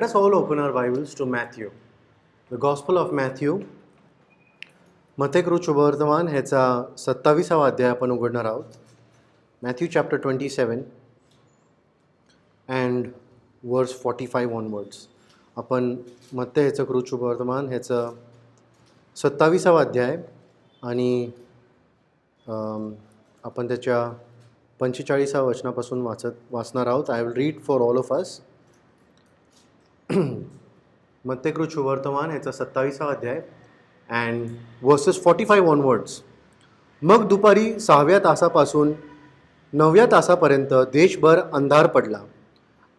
us all open our Bibles to Matthew, the Gospel of Matthew. मत्तेकृत शुभवर्तमान ह्याचा 27वा अध्याय आपण उघडणार आहोत. Matthew chapter 27 and verse 45 onwards. आपण मत्ते ह्याचं कृत शुभवर्तमान ह्याचं 27वा अध्याय आणि आपण त्याच्या 45व्या वचनापासून वाचणार आहोत. I will read for all of us. मत्तेकृत शुभवर्तमान ह्याचा 27वा अध्याय अँड वर्सेस 45 ऑनवर्ड्स. मग दुपारी 6व्या तासापासून 9व्या तासापर्यंत देशभर अंधार पडला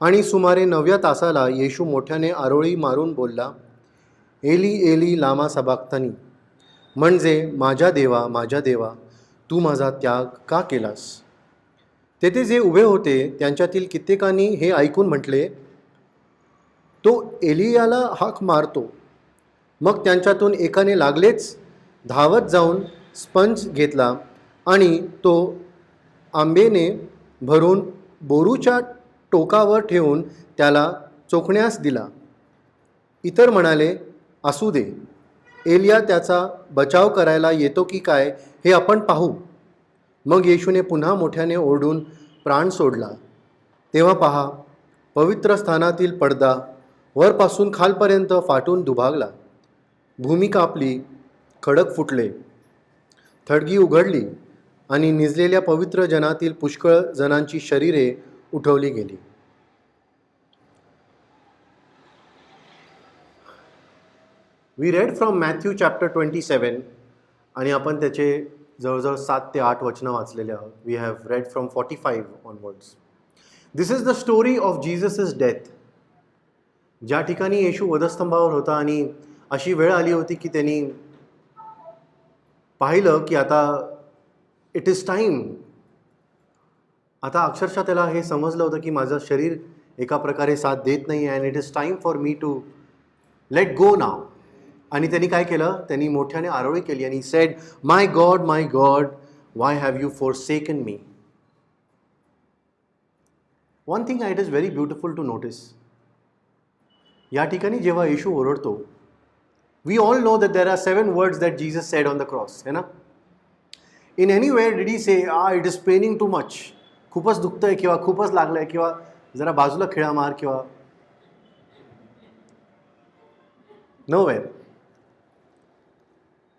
आणि सुमारे 9व्या तासाला येशू मोठ्याने आरोळी मारून बोलला, एली एली लामा सबाक्तानी, म्हणजे माझ्या देवा तू माझा त्याग का केलास. तेथे जे उभे होते त्यांच्यातील कित्येकांनी हे ऐकून म्हटले, तो एलियाला हाक मारतो. मग त्यांच्यातून एकाने लागलेच धावत जाऊन स्पंज घेतला आणि तो आंबेने भरून बोरूच्या टोकावर ठेवून त्याला चोखण्यास दिला. इतर म्हणाले, असू दे, एलिया त्याचा बचाव करायला येतो की काय हे आपण पाहू. मग येशूने पुन्हा मोठ्याने ओरडून प्राण सोडला. तेव्हा पहा, पवित्र स्थानातील पडदा वरपासून खालपर्यंत फाटून दुभागला. भूमी कापली, खडक फुटले, थडगी उघडली आणि निजलेल्या पवित्र जनातील पुष्कळ जणांची शरीरे उठवली गेली. We read from Matthew chapter 27 आणि आपण त्याचे जवळजवळ 7 ते 8 वचनं वाचलेले आहोत. We have read from 45 onwards. This is the story of Jesus death. ज्या ठिकाणी येशू वधस्तंभावर होता आणि अशी वेळ आली होती की त्यांनी पाहिलं की आता इट इज टाईम. आता अक्षरशः त्याला हे समजलं होतं की माझं शरीर एका प्रकारे साथ देत नाही and it is time for me to let go now. आणि त्यांनी काय केलं, त्यांनी मोठ्याने आरोळी केली आणि said, my God why have you forsaken me. One thing it is very beautiful to notice. या ठिकाणी जेव्हा येशू ओरडतो, we all know that there are 7 words that Jesus said on the cross, है ना. In anywhere did he say it is paining too much, खूपच दुखतंय किंवा खूपच लागलंय किंवा जरा बाजूला खिळा मार किंवा nowhere.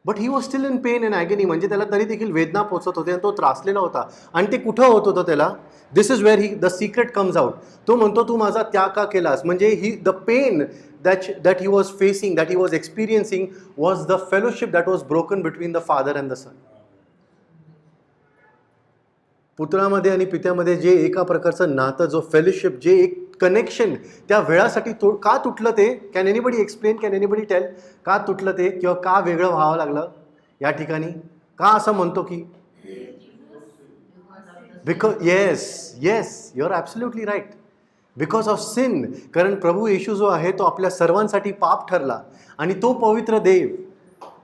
But he was still in pain and agony. म्हणजे त्याला तरी देखील वेदना पोचत होते आणि तो त्रासलेला होता. आणि ते कुठं होत होतं त्याला. This is where the secret comes out. तो म्हणतो, तू माझा त्याग का केलास. म्हणजे the pain that he was facing, that he was experiencing was the fellowship that was broken between the father and the son. पुत्रामध्ये आणि पित्यामध्ये जे एका प्रकारचं नातं, जो फेलोशिप, जे एक कनेक्शन त्या वेळासाठी का तुटलं ते. Can anybody explain, can anybody tell का तुटलं ते किंवा का वेगळं व्हावं लागलं या ठिकाणी. का असं म्हणतो की because yes you are absolutely right. Because of sin. कारण प्रभू येशू जो आहे तो आपल्या सर्वांसाठी पाप ठरला आणि तो पवित्र देव.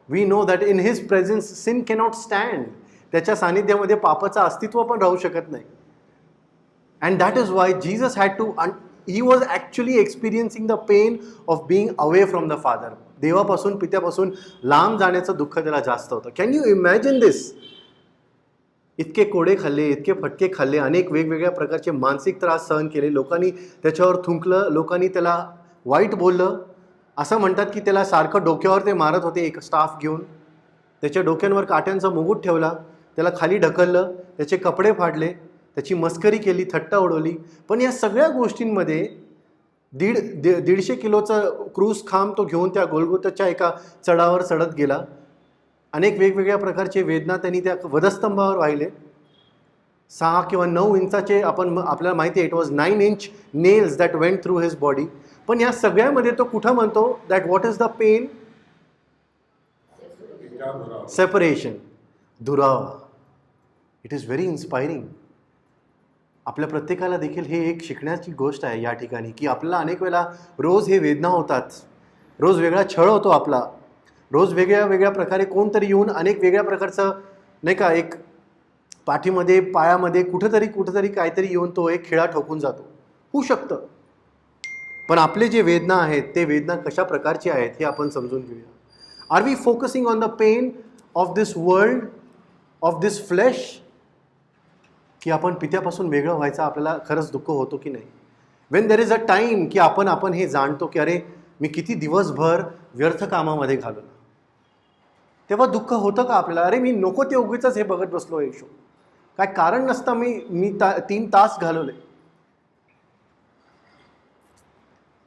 We know that in his presence sin cannot stand. त्याच्या सानिध्यामध्ये पापाचं अस्तित्व पण राहू शकत नाही. And that is why Jesus had to, he was actually experiencing the pain of being away from the father. देवापासून, पित्यापासून लांब जाण्याचं दुःख त्याला जास्त होतं. Can you imagine this. इतके कोडे खाल्ले, इतके फटके खाल्ले, अनेक वेगवेगळ्या प्रकारचे मानसिक त्रास सहन केले. लोकांनी त्याच्यावर थुंकलं, लोकांनी त्याला वाईट बोललं. असं म्हणतात की त्याला सारखं डोक्यावर ते मारत होते एक स्टाफ घेऊन. त्याच्या डोक्यांवर काट्यांचा मुकुट ठेवला, त्याला खाली ढकललं, त्याचे कपडे फाडले, त्याची मस्करी केली, थट्टा उडवली. पण या सगळ्या गोष्टींमध्ये 150 किलोचा क्रूस खांब तो घेऊन त्या गोलगोथाच्या एका चढावर चढत गेला. अनेक वेगवेगळ्या प्रकारचे वेदना त्यांनी त्या वधस्तंभावर वाहिले. 6 किंवा 9 इंचाचे आपल्याला माहिती आहे, it was 9 inch nails that went through his body. पण या सगळ्यामध्ये तो कुठं म्हणतो that what is the pain. Separation, दुरावा. It is very inspiring. आपल्या प्रत्येकाला देखील हे एक शिकण्याची गोष्ट आहे या ठिकाणी की आपल्याला अनेक वेळेला रोज हे वेदना होतात, रोज वेगळा छळ होतो आपला, रोज वेगळ्या प्रकारे कोणतरी येऊन अनेक वेगळ्या प्रकारचं नाही का एक पाठीमध्ये पायामध्ये कुठेतरी काहीतरी येऊन तो एक खिळा ठोकून जातो. होऊ शकतं. पण आपले जे वेदना आहेत ते वेदना कशा प्रकारचे आहेत हे आपण समजून घेऊया. Are we focusing on the pain of this world, of this flesh, की आपण पित्यापासून वेगळं व्हायचं आपल्याला खरंच दुःख होतो की नाही? When there is a time की आपण हे जाणतो की अरे मी किती दिवसभर व्यर्थ कामामध्ये घालवलं, तेव्हा दुःख होतं का आपल्याला? अरे मी नको ते उगीच हे बघत बसलो आहे शो, काय कारण नसतं मी 3 तास घालवले,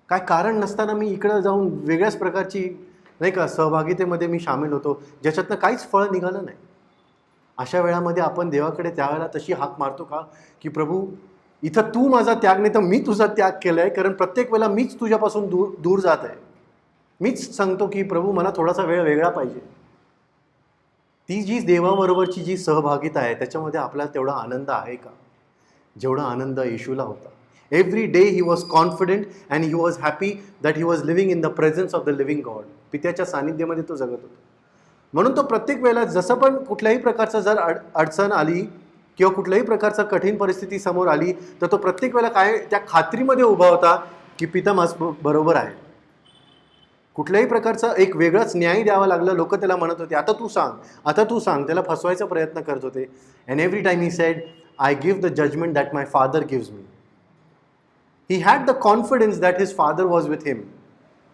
काय कारण नसताना मी इकडं जाऊन वेगळ्याच प्रकारची नाही का सहभागितेमध्ये मी सामील होतो ज्याच्यातनं काहीच फळ निघालं नाही. अशा वेळामध्ये आपण देवाकडे त्यावेळेला तशी हाक मारतो का की प्रभू इथं तू माझा त्याग नाही तर मी तुझा त्याग केला आहे, कारण प्रत्येक वेळेला मीच तुझ्यापासून दूर जात आहे. मीच सांगतो की प्रभू मला थोडासा वेळ वेगळा पाहिजे. ती जी देवाबरोबरची जी सहभागिता आहे त्याच्यामध्ये आपल्याला तेवढा आनंद आहे का जेवढा आनंद येशूला होता? Every day he was confident and he was happy that he was living in the presence of the living God. पित्याच्या सानिध्यामध्ये तो जगत होता. म्हणून तो प्रत्येक वेळेला जसं पण कुठल्याही प्रकारचं जर अडचण आली किंवा कुठल्याही प्रकारचं कठीण परिस्थिती समोर आली तर तो प्रत्येक वेळेला काय त्या खात्रीमध्ये उभा होता की पिता माझ बरोबर आहे. कुठल्याही प्रकारचा एक वेगळाच न्याय द्यावा लागला. लोक त्याला म्हणत होते आता तू सांग, आता तू सांग, त्याला फसवायचा प्रयत्न करत होते. And every time he said I give the judgment that my father gives me. He had the confidence that his father was with him.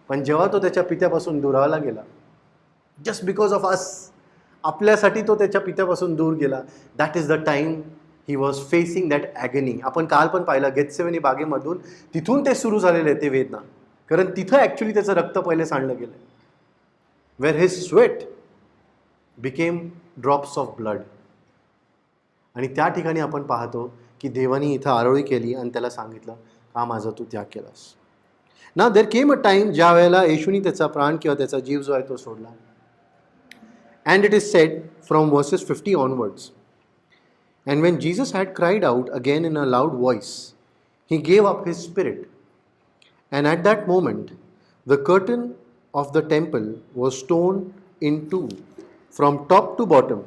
पण जेव्हा तो त्याच्या पित्यापासून दुरावला गेला, जस्ट बिकॉज ऑफ अस, आपल्यासाठी तो त्याच्या पित्यापासून दूर गेला, that is the time he was facing that agony. आपण काल पण पाहिलं गेत्सेमनी बागेमधून तिथून ते सुरू झालेले ते वेदना, कारण तिथं ॲक्च्युली त्याचं रक्त पहिले सांडलं गेलं. Where his sweat became drops of blood. आणि त्या ठिकाणी आपण पाहतो की देवानी इथं आरोळी केली आणि त्याला सांगितलं का माझा तू त्याग केलास. ना देर केम अ टाईम ज्या वेळेला येशूनी त्याचा प्राण किंवा त्याचा जीव जो आहे तो सोडला. And it is sed from versus 50 onwards, and Wien Jesus had cried out again in a loud voice he gave up his spirit. And at that moment, the curtain of the temple was torn in two from top to bottom.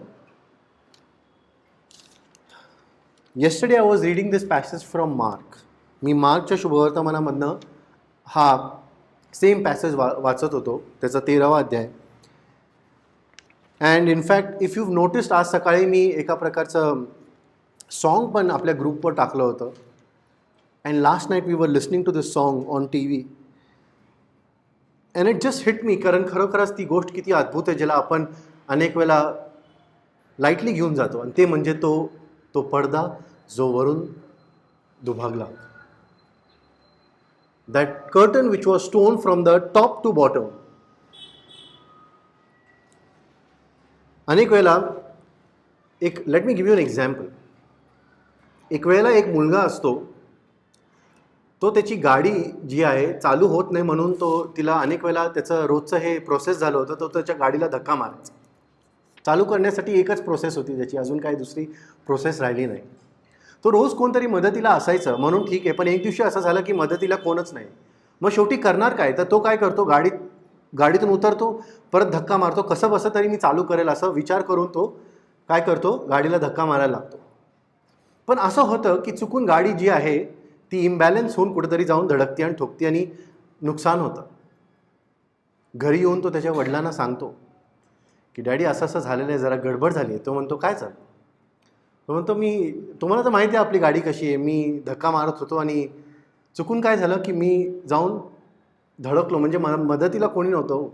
Yesterday I was reading this passage from Mark. मी मार्कच्या शुभवर्तमानामधनं हा same passage वाचत होतो, त्याचा 13वा अध्याय. And in fact if you noticed, आज सकाळी मी एका प्रकारचं song पण आपल्या ग्रुपवर टाकलं होतं. And last night we were listening to this song on TV. And it just hit me, कारण खरोखरच ती गोष्ट किती अद्भुत आहे ज्याला आपण अनेक वेळा लाईटली घेऊन जातो. आणि ते म्हणजे तो पडदा जो वरून दुभागला. That curtain which was torn from the top to bottom. अनेक वेळेला let me give you an example. एक वेळेला एक मुलगा असतो, तो त्याची गाडी जी आहे चालू होत नाही म्हणून तिला अनेक वेळेला त्याचं रोजचं हे प्रोसेस झालं होतं, तो त्याच्या गाडीला धक्का मारायचा. चालू करण्यासाठी एकच प्रोसेस होती त्याची, अजून काही दुसरी प्रोसेस राहिली नाही. तो रोज कोणतरी मदतीला असायचं म्हणून ठीक आहे, पण एक दिवशी असं झालं की मदतीला कोणच नाही. मग शेवटी करणार काय? तर तो काय करतो, गाडीतून उतरतो, परत धक्का मारतो, कसं बसं तरी मी चालू करेल असं विचार करून तो काय करतो, गाडीला धक्का मारायला लागतो. पण असं होतं की चुकून गाडी जी आहे ती इम्बॅलन्स होऊन कुठेतरी जाऊन धडकते आणि ठोकते आणि नुकसान होतं. घरी येऊन तो त्याच्या वडिलांना सांगतो की डॅडी असं असं झालेलं आहे, जरा गडबड झाली आहे. तो म्हणतो काय झालं? तो म्हणतो तुम्हाला तर माहिती आहे आपली गाडी कशी आहे, मी धक्का मारत होतो आणि चुकून काय झालं की मी जाऊन धडकलो, म्हणजे मदतीला कोणी नव्हतं.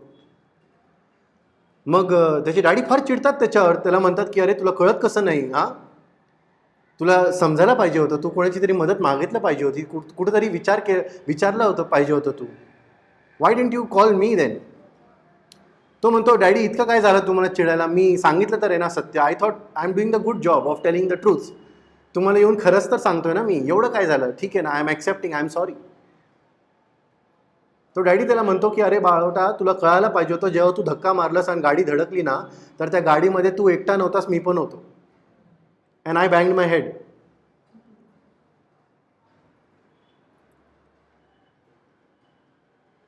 मग त्याचे डॅडी फार चिडतात त्याच्यावर, त्याला म्हणतात की अरे तुला कळत कसं नाही, हां तुला समजायला पाहिजे होतं, तू कोणाची तरी मदत मागितलं पाहिजे होती, कुठेतरी विचारलं होतं पाहिजे होतं तू, why didn't you call me then. तो म्हणतो डॅडी इतकं काय झालं तुम्हाला चिडायला, मी सांगितलं तर आहे ना सत्य, I thought I am doing the good job of telling the truth. तुम्हाला येऊन खरंच तर सांगतोय ना मी, एवढं काय झालं, ठीक आहे ना, I am accepting, I am sorry. तो डॅडी त्याला म्हणतो की अरे बाळोटा तुला कळायला पाहिजे होतं, जेव्हा तू धक्का मारलास आणि गाडी धडकली ना तर त्या गाडीमध्ये तू एकटा नव्हतास, मी पण होतो. And I banged my head.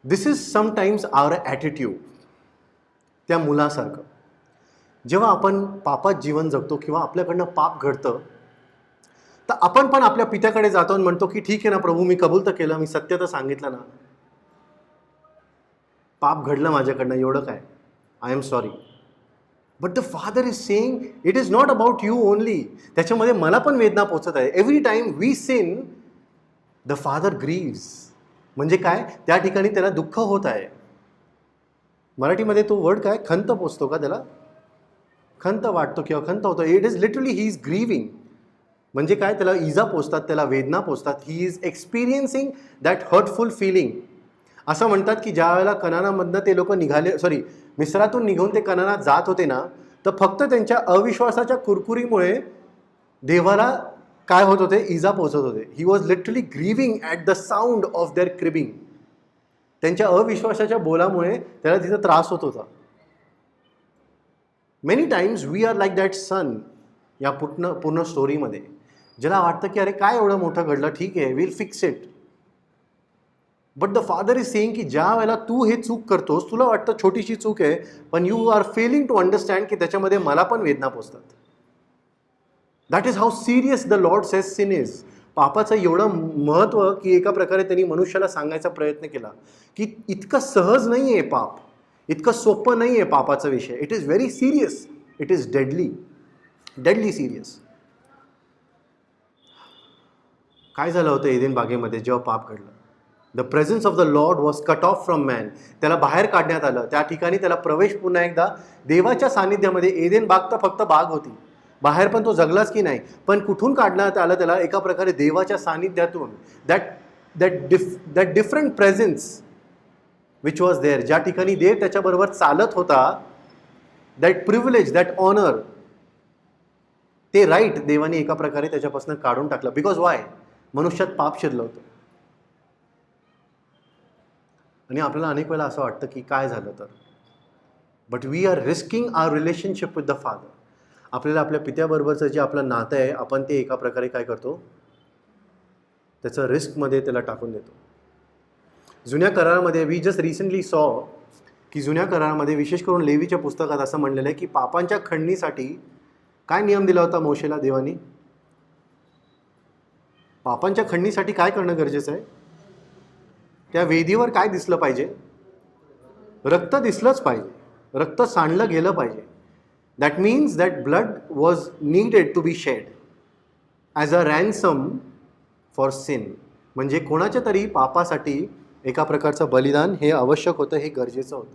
This is sometimes our attitude. त्या मुलासारखं जेव्हा आपण पापात जीवन जगतो किंवा आपल्याकडनं पाप घडतं तर आपण पण आपल्या पित्याकडे जातो आणि म्हणतो की ठीक आहे ना प्रभू, मी कबूल तर केलं, मी सत्य तर सांगितलं ना, पाप घडलं माझ्याकडनं, एवढं काय, I am sorry. But the father is saying it is not about you only. त्याच्यामध्ये मला पण वेदना पोचत आहे. Every time we sin the father grieves. म्हणजे काय, त्या ठिकाणी त्याला दुःख होत आहे. मराठीमध्ये तो वर्ड काय, खंत पोचतो का त्याला, खंत वाटतो किंवा खंत होतो. It is literally he is grieving. म्हणजे काय, त्याला इजा पोचतात, त्याला वेदना पोचतात. He is experiencing that hurtful feeling. असं म्हणतात की ज्या वेळेला कनानामधनं ते लोक निघाले, मिस्रातून निघून ते कनानात जात होते ना, तर फक्त त्यांच्या अविश्वासाच्या कुरकुरीमुळे देवाला काय होत होते, इजा पोचत होते. He was literally grieving at the sound of their cribbing. त्यांच्या अविश्वासाच्या बोलामुळे त्याला तिथं त्रास होत होता. Many times we are like that son या पूर्ण स्टोरीमध्ये, ज्याला वाटतं की अरे काय एवढं मोठं घडलं, ठीक आहे, will fix it. But the father is saying की ज्या वेळेला तू हे चूक करतोस, तुला वाटतं छोटीशी चूक आहे, पण you are failing to understand की त्याच्यामध्ये मला पण वेदना पोचतात. That is how serious the Lord says sin is. पापाचं एवढं महत्त्व की एका प्रकारे त्यांनी मनुष्याला सांगायचा प्रयत्न केला की इतकं सहज नाही आहे पाप, इतकं सोपं नाही आहे पापाचा विषय. It is very serious, it is deadly serious. काय झालं होतं एदेन बागेमध्ये जेव्हा पाप घडलं? The presence of the Lord was cut off from man. त्याला बाहेर काढण्यात आलं. त्या ठिकाणी त्याला प्रवेश पुन्हा एकदा देवाच्या सानिध्यामध्ये. एदेन बाग तर फक्त बाग होती, बाहेर पण तो जगलाच की नाही, पण कुठून काढण्यात आलं त्याला? एका प्रकारे देवाच्या सानिध्यातून. That different presence which was there, ज्या ठिकाणी देव त्याच्याबरोबर चालत होता, दॅट प्रिव्हिलेज, दॅट ऑनर, ते राईट देवाने एका प्रकारे त्याच्यापासून काढून टाकलं. Because Y? मनुष्यात पाप शिरलं होतं. आणि आपल्याला अनेक वेळेला असं वाटतं की काय झालं तर, but we are risking our relationship with the father. आपल्याला आपल्या पित्याबरोबरचं जे आपलं नातं आहे, आपण ते एका प्रकारे काय करतो, त्याचं रिस्कमध्ये त्याला टाकून देतो. जुन्या करारामध्ये वी जस्ट रिसेंटली सॉ की जुन्या करारामध्ये विशेष करून लेवीच्या पुस्तकात असं म्हणलेलं आहे की पापांच्या खंडणीसाठी काय नियम दिला होता मोशेला देवानी? पापांच्या खंडणीसाठी काय करणं गरजेचं आहे? त्या वेदीवर काय दिसलं पाहिजे? रक्त दिसलंच पाहिजे, रक्त सांडलं गेलं पाहिजे. That means that blood was needed to be shed as a ransom for sin. म्हणजे कोणाच्या तरी पापासाठी एका प्रकारचं बलिदान हे आवश्यक होतं, हे गरजेचं होतं.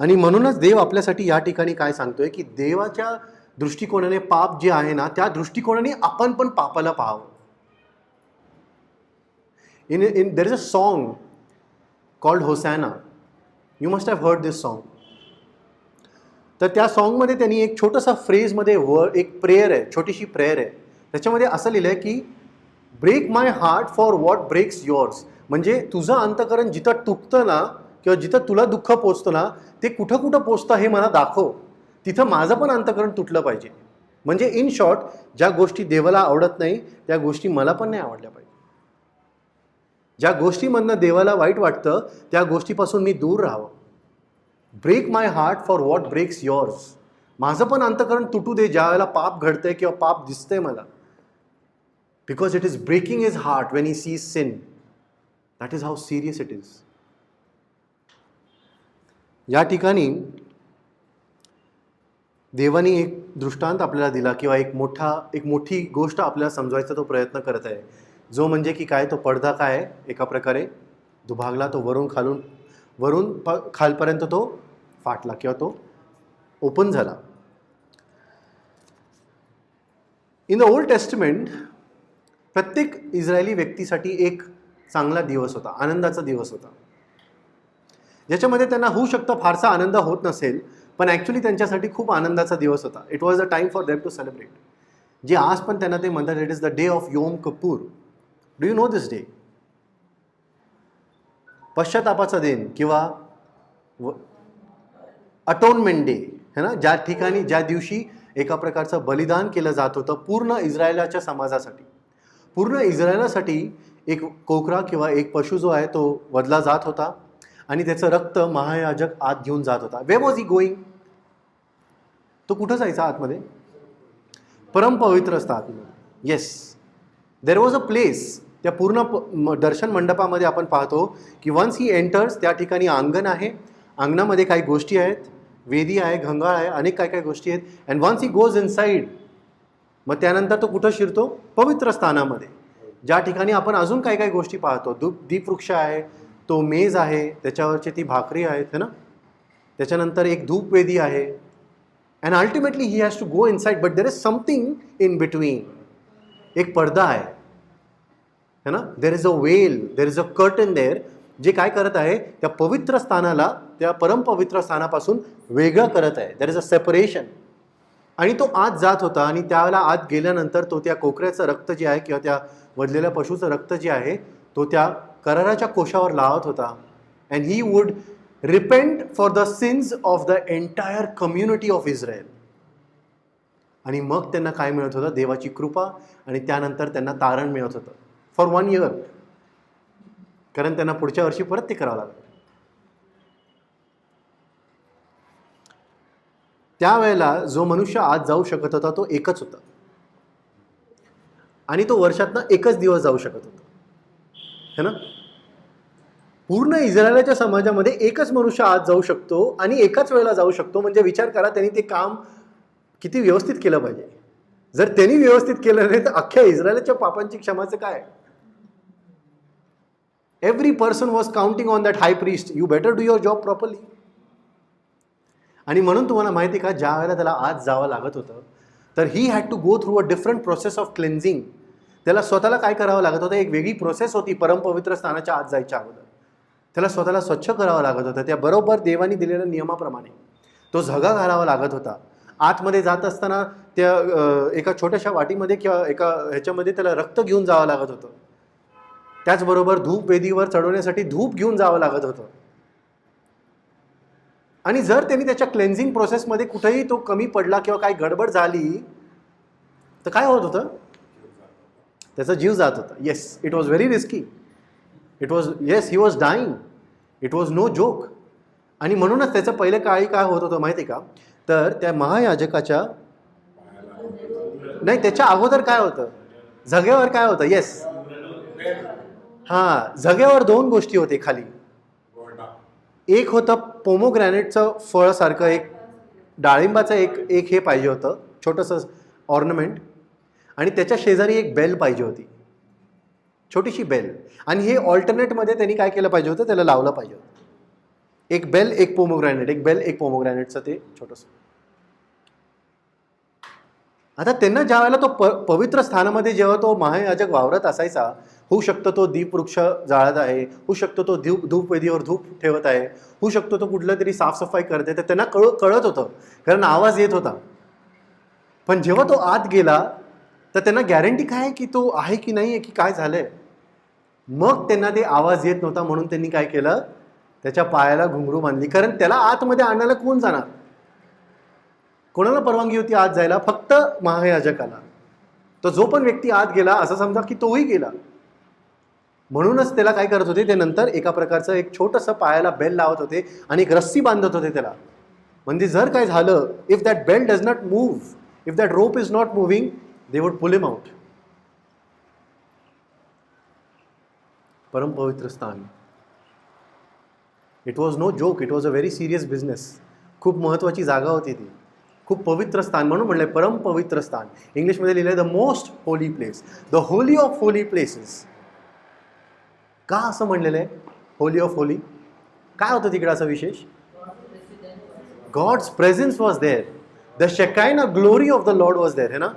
आणि म्हणूनच देव आपल्यासाठी या ठिकाणी काय सांगतोय की देवाच्या दृष्टिकोनाने पाप जे आहे ना, त्या दृष्टिकोनाने आपण पण पापाला पाहावं. there is a song called Hosanna. You must have heard this song. तर त्या सॉन्गमध्ये त्यांनी एक छोटासा फ्रेजमध्ये एक प्रेयर आहे, छोटीशी प्रेयर आहे. त्याच्यामध्ये असं लिहिलं आहे की break my heart for what breaks yours. म्हणजे तुझं अंतःकरण जिथं तुटतं ना, किंवा जिथं तुला दुःख पोचतं ना, ते कुठं कुठं पोचतं हे मला दाखव. तिथं माझं पण अंतःकरण तुटलं पाहिजे. म्हणजे इन शॉर्ट, ज्या गोष्टी देवाला आवडत नाही त्या गोष्टी मला पण नाही आवडल्या पाहिजे. ज्या गोष्टीमधनं देवाला वाईट वाटतं त्या गोष्टीपासून मी दूर राहावं. Break my heart for what breaks yours. माझं पण अंतःकरण तुटू दे ज्या वेळेला पाप घडतंय किंवा पाप दिसतंय मला. Because it is breaking his heart when he sees sin. That is how serious it is. या ठिकाणी देवानी एक दृष्टांत आपल्याला दिला किंवा एक मोठी गोष्ट आपल्याला समजवायचा तो प्रयत्न करत आहे, जो म्हणजे की काय, तो पडदा काय एका प्रकारे दुभागला, तो वरून खालपर्यंत तो फाटला किंवा तो ओपन झाला. इन द ओल्ड टेस्टमेंट प्रत्येक इस्रायली व्यक्तीसाठी एक चांगला दिवस होता, आनंदाचा दिवस होता, ज्याच्यामध्ये त्यांना होऊ शकतं फारसा आनंद होत नसेल, पण ॲक्च्युली त्यांच्यासाठी खूप आनंदाचा दिवस होता. It was a time for them to celebrate. जे आज पण त्यांना ते म्हणतात, it is the day of Yom Kippur. Do you know this day? पश्चातापाचा दिन किंवा अटोनमेंट डे है ना, ज्या दिवशी एका प्रकारचं बलिदान केलं जात होतं पूर्ण इस्रायलाच्या समाजासाठी. पूर्ण इस्रायलासाठी एक कोकरा किंवा एक पशु जो आहे तो वधला जात होता आणि त्याचं रक्त महायाजक आत घेऊन जात होता. वे वॉज ही गोईंग? तो कुठं जायचा परमपवित्र असतं आतमध्ये. Yes, there was a place. त्या पूर्ण दर्शन मंडपामध्ये आपण पाहतो की वन्स ही एंटर्स, त्या ठिकाणी अंगण आहे, अंगणामध्ये काही गोष्टी आहेत, वेदी आहे, घंगाळ आहे, अनेक काय काय गोष्टी आहेत. And once he goes inside, मग त्यानंतर तो कुठं शिरतो? पवित्र स्थानामध्ये, ज्या ठिकाणी आपण अजून काय काय गोष्टी पाहतो. दीपवृक्ष आहे, तो मेज आहे, त्याच्यावरची ती भाकरी आहेत, है ना. त्याच्यानंतर एक धूपवेदी आहे. And ultimately he has to go inside, but there is something in between. एक पडदा आहे, है ना. There is a well, there is a curtain there, जे काय करत आहे? त्या पवित्र स्थानाला त्या परमपवित्र स्थानापासून वेगळं करत आहे. देर इज अ सेपरेशन. आणि तो आत जात होता, आणि त्यावेळेला आत गेल्यानंतर तो त्या कोकऱ्याचं रक्त जे आहे किंवा त्या वधलेल्या पशुचं रक्त जे आहे तो त्या कराराच्या कोशावर लावत होता. And he would repent for the since of the entire community of Israel. आणि मग त्यांना काय मिळत होतं? देवाची कृपा, आणि त्यानंतर त्यांना तारण मिळत होतं फॉर 1 year, कारण त्यांना पुढच्या वर्षी परत ते करावं लागलं. त्यावेळेला जो मनुष्य आत जाऊ शकत होता तो एकच होता, आणि तो वर्षातनं एकच दिवस जाऊ शकत होता, है ना. पूर्ण इस्रायलाच्या समाजामध्ये एकच मनुष्य आत जाऊ शकतो आणि एकाच वेळेला जाऊ शकतो. म्हणजे विचार करा, त्यांनी ते काम किती व्यवस्थित केलं पाहिजे. जर त्यांनी व्यवस्थित केलं नाही तर अख्ख्या इस्रायलच्या पापांची क्षमाचं काय? Every person was counting on that high priest, you better do your job properly. आणि म्हणून तुम्हाला माहिती का, ज्या वेळेला त्याला आत जावं लागत होतं तर he had to go through a different process of cleansing. त्याला स्वतःला काय करावं लागत होतं? एक वेगळी प्रोसेस होती परमपवित्र स्थानाच्या आत जायच्या अगोदर. त्याला स्वतःला स्वच्छ करावं लागत होतं, त्या बरोबर देवानी दिलेल्या नियमाप्रमाणे तो झगा घालावा लागत होता. आतमध्ये जात असताना त्या एका छोट्याशा वाटीमध्ये किंवा एका ह्याच्यामध्ये त्याला रक्त घेऊन जावं लागत होतं. त्याचबरोबर धूप वेदीवर चढवण्यासाठी धूप घेऊन जावं लागत होतं. आणि जर त्यांनी त्याच्या क्लेन्झिंग प्रोसेसमध्ये कुठेही तो कमी पडला किंवा काही गडबड झाली तर काय होत होतं? त्याचा जीव जात होता. Yes, it was very risky. It was, yes, he was dying. It was no joke. आणि म्हणूनच त्याचं पहिल्या काळी काय होत होतं माहिती का? तर त्या महायाजकाच्या, नाही, त्याच्या अगोदर काय होतं? झग्यावर काय होतं? येस, हां, झग्यावर 2 गोष्टी होते खाली. एक होतं पोमोग्रॅनेटचं फळासारखं, एक डाळिंबाचं एक हे पाहिजे होतं, छोटंसं ऑर्नमेंट, आणि त्याच्या शेजारी एक बेल पाहिजे होती, छोटीशी बेल. आणि हे ऑल्टरनेटमध्ये त्यांनी काय केलं पाहिजे होतं? त्याला लावलं पाहिजे होतं. एक बेल, एक पोमोग्रॅनेट, एक बेल, एक पोमोग्रॅनेटचं ते छोटंसं. आता त्यांना ज्या वेळेला तो पवित्र स्थानामध्ये जेव्हा तो महायाजक वावरत असायचा, होऊ शकतो तो दीपवृक्ष जाळत आहे, होऊ शकतो तो धूपवेदीवर धूप ठेवत आहे, होऊ शकतो तो कुठलं तरी साफसफाई करते, तर त्यांना कळत होतं, कारण आवाज येत होता. पण जेव्हा तो आत गेला तर त्यांना गॅरंटी काय आहे की तो आहे की नाही आहे, की काय झालंय? मग त्यांना ते आवाज येत नव्हता, म्हणून त्यांनी काय केलं? त्याच्या पायाला घुंगरू बांधली. कारण त्याला आतमध्ये आणायला कोण जाणार? कोणाला परवानगी होती आत जायला? फक्त महायाजकाला. तर जो पण व्यक्ती आत गेला असं समजा की तोही गेला. म्हणूनच त्याला काय करत होते ते नंतर एका प्रकारचं एक छोटंसं पायाला बेल लावत होते आणि एक रस्सी बांधत होते त्याला. म्हणजे जर काय झालं, if that bell does not move, if that rope is not moving, they would pull him out. परमपवित्र स्थान. It was no joke, it was a very serious business. खूप महत्त्वाची जागा होती ती, खूप पवित्र स्थान. म्हणून म्हणलंय परमपवित्र स्थान. इंग्लिशमध्ये लिहिलंय the most holy place, the Holy of Holy places. का असं म्हणलेलं आहे होली ऑफ होली? काय होतं तिकडे असं विशेष? God's presence was there, the shekinah glory of the Lord was there, है ना.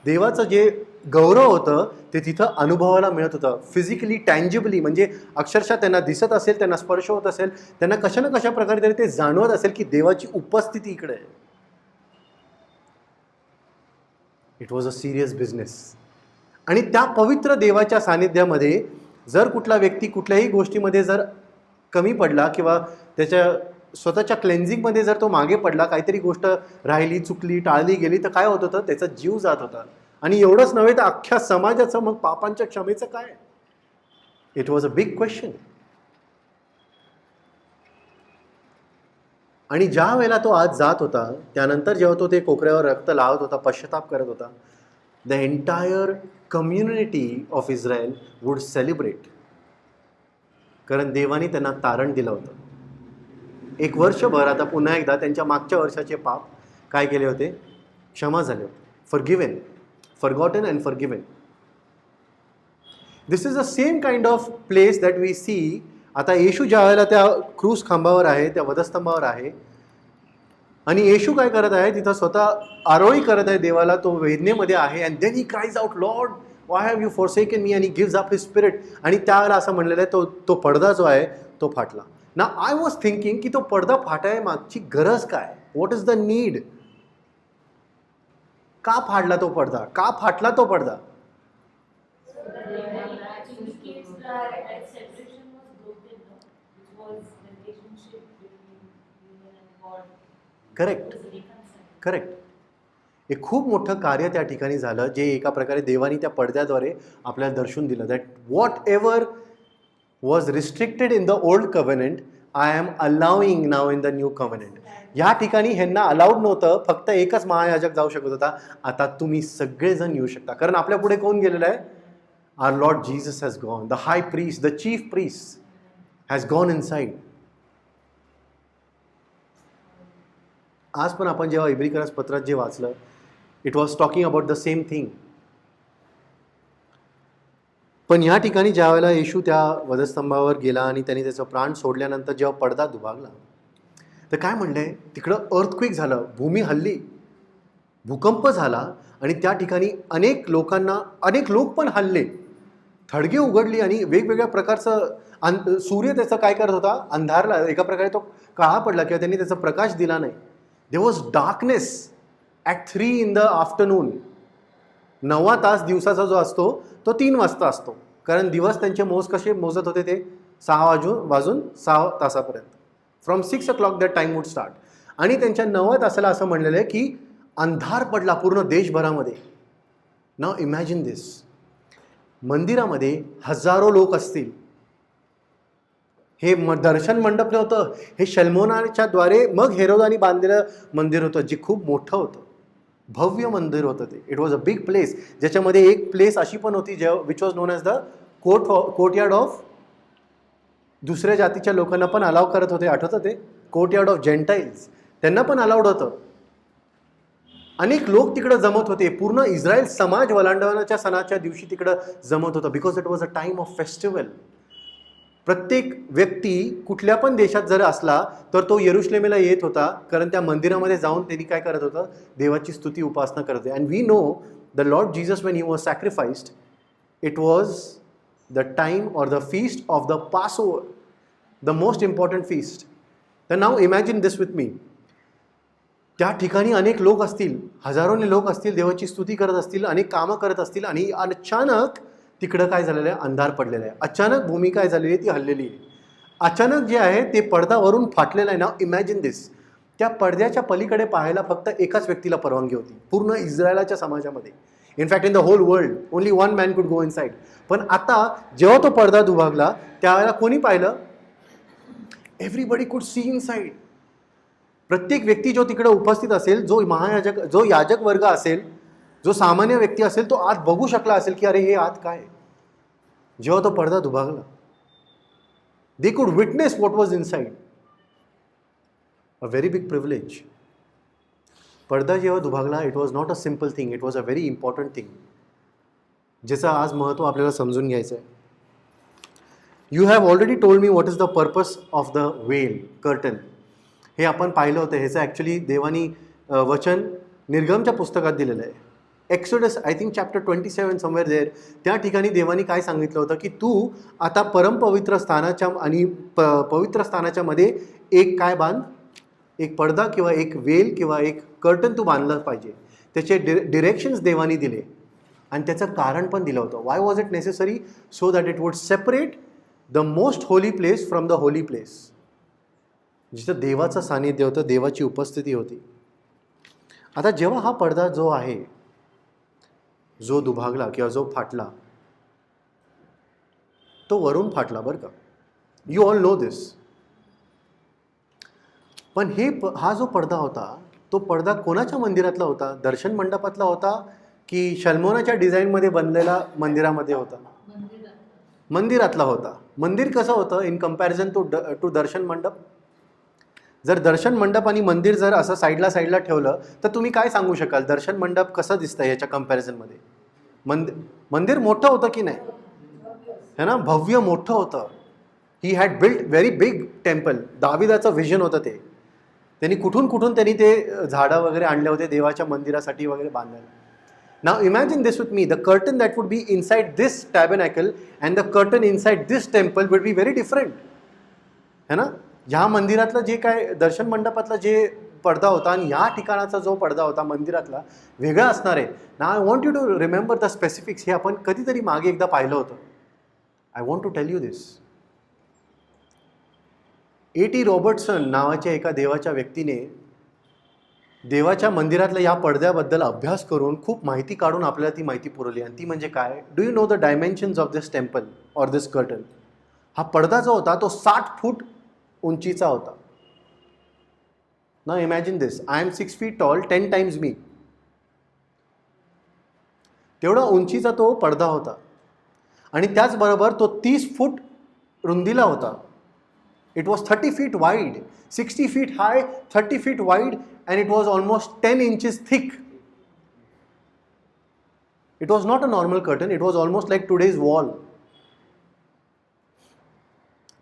देवाचं जे गौरव होतं ते तिथं अनुभवायला मिळत होतं, फिजिकली, टँजिबली. म्हणजे अक्षरशः त्यांना दिसत असेल, त्यांना स्पर्श होत असेल, त्यांना कशा ना कशा प्रकारे तरी ते जाणवत असेल की देवाची उपस्थिती इकडे आहे. It was a serious business. आणि त्या पवित्र देवाच्या सानिध्यामध्ये जर कुठला व्यक्ती कुठल्याही गोष्टीमध्ये जर कमी पडला किंवा त्याच्या स्वतःच्या क्लेन्झिंगमध्ये जर तो मागे पडला, काहीतरी गोष्ट राहिली, चुकली, टाळली गेली, तर काय होत होतं? त्याचा जीव जात होता. आणि एवढंच नव्हे तर अख्ख्या समाजाचं मग पापांच्या क्षमेचं काय? It was a big question. आणि ज्या वेळेला तो आज जात होता त्यानंतर जेव्हा तो ते कोकऱ्यावर रक्त लावत होता, पश्चाताप करत होता, the entire community of Israel would celebrate. कारण देवाने त्यांना तारण दिलं होतं. एक वर्षभर आता पुन्हा एकदा त्यांच्या मागच्या वर्षाचे पाप काय केले होते? क्षमा झाले होते. Forgiven, forgotten and forgiven. This is the same kind of place that we see. आता येशू ज्या वेळेला त्या क्रूस खांबावर आहे, त्या वधस्तंभावर आहे, आणि येशू काय करत आहे? तिथं स्वतः आरोळी करत आहे देवाला. तो वेदनेमध्ये आहे. And then he cries out, Lord why have you forsaken me, and he gives up his spirit. आणि त्यावेळेला असं म्हणलेलं आहे, तो पडदा जो आहे तो फाटला. ना आय वॉज थिंकिंग की तो पडदा फाटाय मागची गरज काय? What is the need? का फाडला तो पडदा? का फाटला तो पडदा? Correct, correct. एक खूप मोठं कार्य त्या ठिकाणी झालं, जे एका प्रकारे देवानी त्या पडद्याद्वारे आपल्याला दर्शवून दिलं. That whatever was restricted in the old covenant, I am allowing now in the new covenant. या ठिकाणी ह्यांना अलाउड नव्हतं, फक्त एकच महायाजक जाऊ शकत होता. आता तुम्ही सगळेजण येऊ शकता, कारण आपल्या पुढे कोण गेलेलं आहे? Our Lord Jesus has gone. The high priest, the chief priest has gone inside. आज पण आपण जेव्हा इब्रिकरास पत्रात जे वाचलं, it was talking about the same thing. पण या ठिकाणी ज्या वेळेला येशू त्या वधस्तंभावर गेला आणि त्यांनी त्याचा प्राण सोडल्यानंतर जेव्हा पडदा दुभागला, तर काय म्हणलंय? तिकडं अर्थक्वेक झालं, भूमी हल्ली, भूकंप झाला, आणि त्या ठिकाणी अनेक लोक पण हल्ले, थडगे उघडली, आणि वेगवेगळ्या प्रकारचं सूर्य त्याचं काय करत होता? अंधारला, एका प्रकारे तो काळा पडला, किंवा त्यांनी त्याचा प्रकाश दिला नाही. There was darkness at 3 in the afternoon. 9वा तास दिवसाचा जो असतो तो 3 वाजता असतो, कारण दिवस त्यांचे कसे मोजत होते? ते 6 वाजून 6 तासापर्यंत. From 6 o'clock that time would start. आणि त्यांच्या 9व्या तासाला असं म्हणलेलं आहे की अंधार पडला पूर्ण देशभरामध्ये. नाव इमॅजिन दिस. मंदिरामध्ये हजारो लोक असतील. हे दर्शन मंडप नव्हतं, हे शल्मोनाच्या द्वारे मग हेरोदानी बांधलेलं मंदिर होतं, जे खूप मोठं होतं, भव्य मंदिर होतं ते. It was a big place, ज्याच्यामध्ये एक प्लेस अशी पण होती which was non as the courtyard of. दुसऱ्या जातीच्या लोकांना पण अलाव करत होते, आठवतं ते? कोर्टयार्ड ऑफ जेंटाईल्स, त्यांना पण अलाउड होतं. अनेक लोक तिकडं जमत होते. पूर्ण इस्रायल समाज वलांडवण्याच्या सणाच्या दिवशी तिकडं जमत होतं, because it was a time of festival. प्रत्येक व्यक्ती कुठल्या पण देशात जर असला तर तो येरुशलेमेला येत होता, कारण त्या मंदिरामध्ये जाऊन त्यांनी काय करत होतं? देवाची स्तुती उपासना करत होते. And we know the Lord Jesus when he was sacrificed, it was the time or the feast of the Passover, the most important feast. तर now imagine this with me. त्या ठिकाणी अनेक लोक असतील, हजारोने लोक असतील, देवाची स्तुती करत असतील, अनेक कामं करत असतील, आणि अचानक तिकडं काय झालेलं आहे? अंधार पडलेला आहे. अचानक भूमी काय झालेली आहे? ती हललेली आहे. अचानक जे आहे ते पडदावरून फाटलेलं आहे. नाव इमॅजिन दिस. त्या पडद्याच्या पलीकडे पाहायला फक्त एकाच व्यक्तीला परवानगी होती पूर्ण इस्रायलाच्या समाजामध्ये. In fact in the whole world only 1 man could go inside. पण आता जेव्हा तो पडदा दुभागला त्यावेळेला कोणी पाहिलं? Everybody could see inside. प्रत्येक व्यक्ती जो तिकडे उपस्थित असेल, जो याजक वर्ग असेल, जो सामान्य व्यक्ती असेल, तो आत बघू शकला असेल की अरे हे आत काय. जेव्हा तो पडदा दुभागला, they could witness what was inside. A very big privilege. पडदा जेव्हा दुभागला, it was not a simple thing, it was a very important thing, ज्याचं आज महत्त्व आपल्याला समजून घ्यायचं आहे. You have already told me what is the purpose of the veil curtain. हे आपण पाहिलं होतं. ह्याचं ॲक्च्युली देवानी वचन निर्गमच्या पुस्तकात दिलेलं आहे. Exodus I think chapter 27 somewhere there. त्या ठिकाणी देवानी काय सांगितलं होतं की तू आता परमपवित्र स्थानाच्या आणि पवित्र स्थानाच्या मध्ये एक काय बांध? एक पडदा किंवा एक वेल किंवा एक कर्टन तू बांधलं पाहिजे. त्याचे डिरेक्शन्स देवानी दिले आणि त्याचं कारण पण दिलं होतं. Y was it necessary? So that it would separate the most holy place from the holy place. जिथं देवाचं सानिध्य होतं, देवाची उपस्थिती होती. आता जेव्हा हा पडदा जो आहे, जो दुभागला किंवा जो फाटला, तो वरून फाटला बरं का. यू ऑल नो दिस. पण हा जो पडदा होता, तो पडदा कोणाच्या मंदिरातला होता? दर्शन मंडपातला होता की शल्मोनाच्या डिझाईनमध्ये बनलेला मंदिरामध्ये होता? मंदिरातला होता. मंदिर कसं होतं इन कम्पॅरिझन टू दर्शन मंडप? जर दर्शन मंडप आणि मंदिर जर असं साईडला ठेवलं तर तुम्ही काय सांगू शकाल? दर्शन मंडप कसं दिसतं याच्या कम्पॅरिझनमध्ये? मंदिर मोठं होतं की नाही? है ना, भव्य मोठं होतं. He had built very big temple. दाविदाचं व्हिजन होतं ते. त्यांनी कुठून त्यांनी ते झाडं वगैरे आणले होते देवाच्या मंदिरासाठी वगैरे बांधायला. Now imagine this with me, the curtain that would be inside this tabernacle and the curtain inside this temple would be very different. है ना? ह्या मंदिरातलं जे काय दर्शन मंडपातला जे पडदा होता आणि या ठिकाणाचा जो पडदा होता मंदिरातला वेगळा असणार आहे. Now I want you to remember the specifics. हे आपण कधीतरी मागे एकदा पाहिलं होतं. I want to tell you this. A.T. Robertson नावाच्या एका देवाच्या व्यक्तीने देवाच्या मंदिरातल्या या पडद्याबद्दल अभ्यास करून खूप माहिती काढून आपल्याला ती माहिती पुरवली. आणि ती म्हणजे काय? Do you know the dimensions of this temple or this curtain? हा पडदा जो होता तो 60 फूट उंचीचा होता. ना imagine this, I am 6 feet tall, 10 times me. तेवढा उंचीचा तो पडदा होता. आणि त्याचबरोबर तो 30 फूट रुंदीला होता. It was 30 feet wide, 60 feet high, 30 feet wide, and it was almost 10 inches thick. It was not a normal curtain, it was almost like today's wall.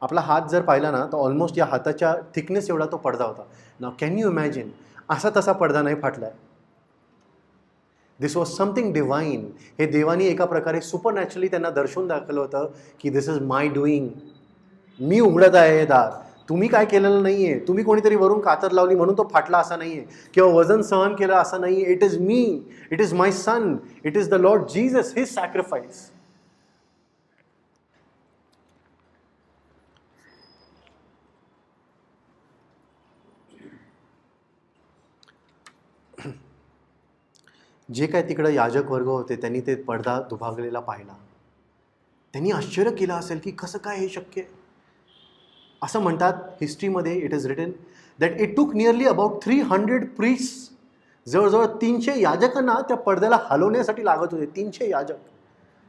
आपला हात जर पाहिला ना तर ऑलमोस्ट या हाताच्या थिकनेस एवढा तो पडदा होता. नाउ कॅन यू इमॅजिन, असा तसा पडदा नाही फाटलाय. दिस वॉज समथिंग डिवाइन. हे देवानी एका प्रकारे सुपरनॅचरली त्यांना दर्शवून दाखवलं होतं की दिस इज माय डुईंग. मी उघडत आहे हे दार, तुम्ही काय केलेलं नाही आहे. तुम्ही कोणीतरी वरून कातर लावली म्हणून तो फाटला असा नाही आहे, किंवा वजन सहन केलं असं नाही आहे. It is me, it is my son, it is the Lord Jesus, his sacrifice. जे काय तिकडं याजक वर्ग होते त्यांनी ते पडदा दुभागलेला पाहिला. त्यांनी आश्चर्य केलं असेल की कसं काय हे शक्य आहे. असं म्हणतात हिस्ट्रीमध्ये, it is written that it took nearly about 300 priest, जवळजवळ 300 याजकांना त्या पडद्याला हलवण्यासाठी लागत होते. 300 याजक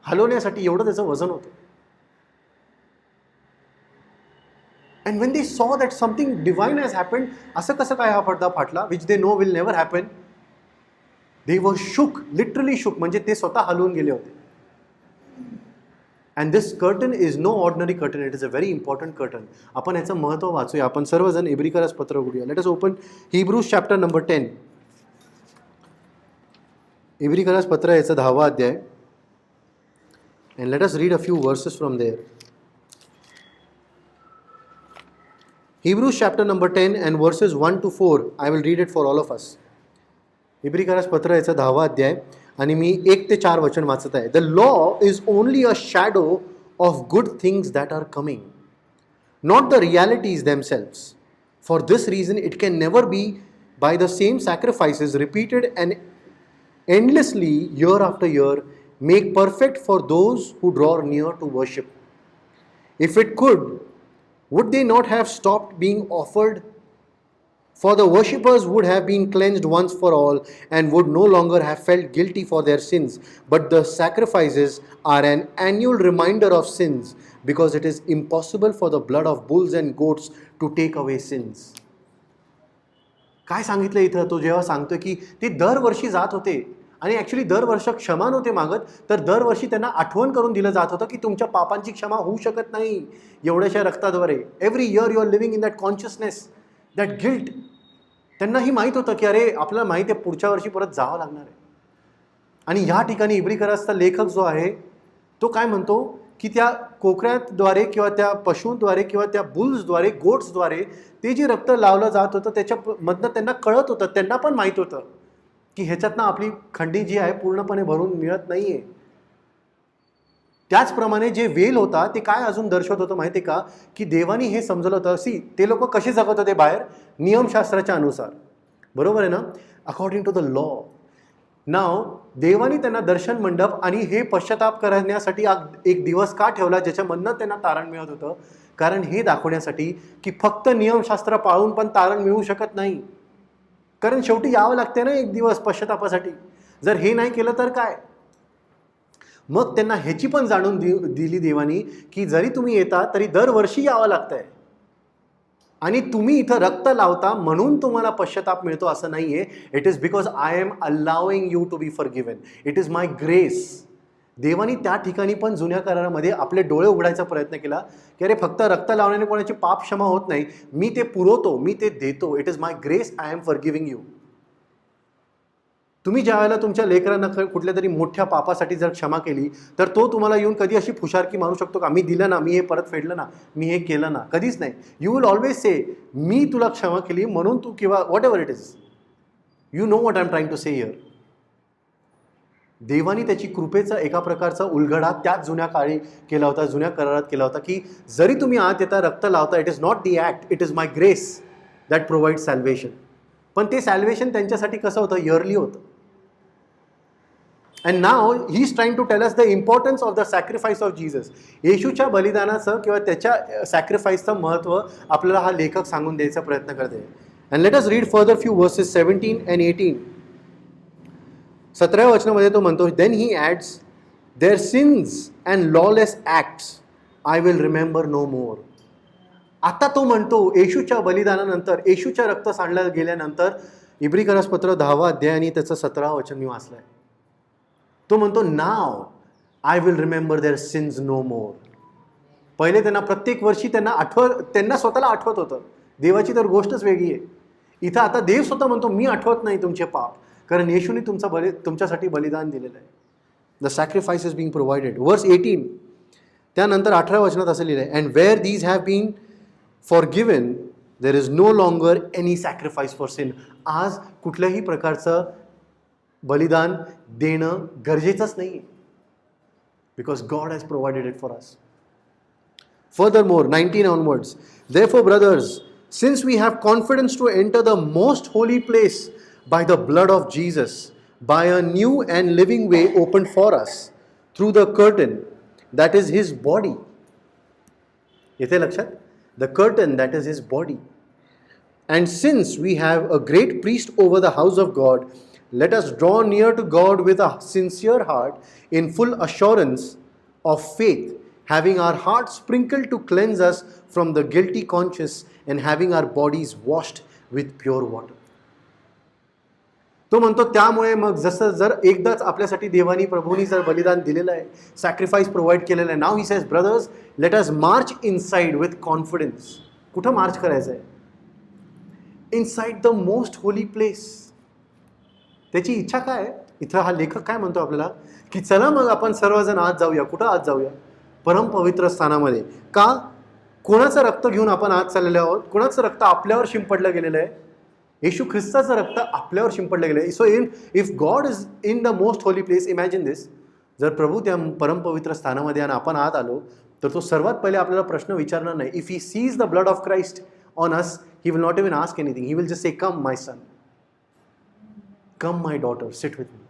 हलवण्यासाठी एवढं त्याचं वजन होतं. And when they saw that something divine has happened, असं कसं काय हा पडदा फाटला, which they know will never happen, they were shook, literally शुक, म्हणजे ते स्वतः हलवून गेले होते. And this curtain is no ordinary curtain, it is a very important curtain. आपण याचं महत्त्व वाचूया. आपण सर्वजण इब्रिकरास पत्र उघडूया. Let us open Hebrews chapter number 10. इब्रिकरास पत्र याचा 10वा अध्याय. And let us read a few verses from there. Hebrews chapter number 10 and verses 1 to 4. I will read it for all of us. इब्रिकरास पत्र याचा 10वा अध्याय आणि मी 1 ते 4 वचन वाचत आहे. The law is only a shadow of good things that are coming, not the realities themselves. For this reason it can never be by the same sacrifices repeated and endlessly year after year make perfect for those who draw near to worship. If it could, would they not have stopped being offered? For the worshippers would have been cleansed once for all and would no longer have felt guilty for their sins. But the sacrifices are an annual reminder of sins, because it is impossible for the blood of bulls and goats to take away sins. काय सांगितलं इथं? तो जेव्हा सांगतो की ते दरवर्षी जात होते आणि ॲक्च्युली दरवर्षी क्षमा नव्हते मागत, तर दरवर्षी त्यांना आठवण करून दिलं जात होतं की तुमच्या पापांची क्षमा होऊ शकत नाही एवढ्याशा रक्ताद्वारे. Every year you are living in that consciousness, that guilt. त्यांनाही माहीत होतं की अरे आपल्याला माहिती आहे पुढच्या वर्षी परत जावं लागणार आहे. आणि ह्या ठिकाणी इब्रिकरासचा लेखक जो आहे तो काय म्हणतो की त्या कोकऱ्याद्वारे किंवा त्या पशूंद्वारे किंवा त्या बुल्सद्वारे, गोट्सद्वारे ते जे रक्त लावलं जात होतं त्याच्यामधनं त्यांना कळत होतं, त्यांना पण माहीत होतं की ह्याच्यातनं आपली खंडी जी आहे पूर्णपणे भरून मिळत नाही आहे. त्याचप्रमाणे जे वेल होता ते काय अजून दर्शवत होतं माहिती आहे का, की देवानी हे समजलं होतं. ते लोक कसे जगत होते बाहेर, नियमशास्त्राच्या अनुसार, बरोबर आहे ना, अकॉर्डिंग टू द लॉ. नाव देवानी त्यांना दर्शन मंडप आणि हे पश्चाताप करण्यासाठी एक दिवस का ठेवला ज्याच्यामधनं त्यांना तारण मिळत होतं, कारण हे दाखवण्यासाठी की फक्त नियमशास्त्र पाळून पण तारण मिळू शकत नाही. कारण शेवटी यावं लागते ना एक दिवस पश्चातापासाठी. जर हे नाही केलं तर काय? मग त्यांना ह्याची पण जाणून दिली देवानी की जरी तुम्ही येता तरी दरवर्षी यावं लागतंय. आणि तुम्ही इथं रक्त लावता म्हणून तुम्हाला पश्चाताप मिळतो असं नाहीये. It is because I am allowing you to be forgiven. It is my grace. देवानी त्या ठिकाणी पण जुन्या करारामध्ये आपले डोळे उघडायचा प्रयत्न केला की अरे फक्त रक्त लावण्याने कोणाची पाप क्षमा होत नाही, मी ते पुरवतो, मी ते देतो. It is my grace, I am forgiving you. तुम्ही ज्या वेळेला तुमच्या लेकरांना कुठल्या तरी मोठ्या पापासाठी जर क्षमा केली तर तो तुम्हाला येऊन कधी अशी फुशारकी मारू शकतो का? मी दिलं ना, मी हे परत फेडलं ना, मी हे केलं ना? कधीच नाही. यू विल ऑलवेज से मी तुला क्षमा केली म्हणून तू, किंवा whatever it is. You know what I am trying to say here. देवानी त्याची कृपेचा एका प्रकारचा उलगडा त्याच जुन्या काळी केला होता, जुन्या करारात केला होता की जरी तुम्ही आत येता रक्त लावता, it is not the act, it is my grace that provide salvation. पण ते सॅल्वेशन त्यांच्यासाठी कसं होतं? इयरली होतं. And now he is trying to tell us the importance of the sacrifice of Jesus. येशूच्या बलिदानाचं किंवा त्याच्या सॅक्रिफाईसचं महत्त्व आपल्याला हा लेखक सांगून द्यायचा प्रयत्न करते. And let us read further few verses 17 and 18. 17व्या वचनामध्ये तो म्हणतो, then he adds, their sins and lawless acts I will remember no more. आता तो म्हणतो येशूच्या बलिदानानंतर, येशूच्या रक्त सांडलं गेल्यानंतर, इब्रिकरासपत्र 10वा अध्याय आणि त्याचं 17वं वचन मी वाचलंय. तो म्हणतो now I will remember their sins no more. पहिले त्यांना प्रत्येक वर्षी त्यांना स्वतःला आठवत होतं. देवाची तर गोष्टच वेगळी आहे. इथं आता देव स्वतः म्हणतो मी आठवत नाही तुमचे पाप, कारण येशूने तुमच्यासाठी बलिदान दिलेलं आहे. The sacrifice is being provided. Verse 18 त्यानंतर 18व्या वचनात असं लिहिलं आहे, and where these have been forgiven there is no longer any sacrifice for sin. आज कुठल्याही प्रकारचं बलिदान देणं गरजेचंच नाही आहे, because God has provided it for us. Furthermore, 19 onwards, therefore brothers, since we have confidence to enter the most holy place by the blood of Jesus, by a new and living way opened for us through the curtain that is his body. येथे लक्षात, the curtain that is his body. And since we have a great priest over the house of God, let us draw near to God with a sincere heart in full assurance of faith, having our hearts sprinkled to cleanse us from the guilty conscience and having our bodies washed with pure water. तो म्हणतो त्यामुळे मग जसं जर एकदाच आपल्यासाठी देवानी प्रभूंनी जर बलिदान दिलेलं आहे, सॅक्रिफाईस प्रोव्हाइड केलेलं आहे, now he says brothers let us march inside with confidence. कुठं मार्च करायचं आहे? Inside the most holy place. त्याची इच्छा काय? इथं हा लेखक काय म्हणतो आपल्याला की चला मग आपण सर्वजण आत जाऊया. कुठं आत जाऊया? परमपवित्र स्थानामध्ये. का? कोणाचं रक्त घेऊन आपण आत चाललेलो आहोत? कोणाचं रक्त आपल्यावर शिंपडलं गेलेलं आहे? येशू ख्रिस्ताचं रक्त आपल्यावर शिंपडलं गेलं आहे. So if God is in the most holy place, imagine this. जर प्रभू त्या परमपवित्र स्थानामध्ये आणि आपण आत आलो तर तो सर्वात पहिले आपल्याला प्रश्न विचारणार नाही. If he sees the blood of Christ on us, he will not even ask anything. He will just say come my son, come my daughter, sit with me.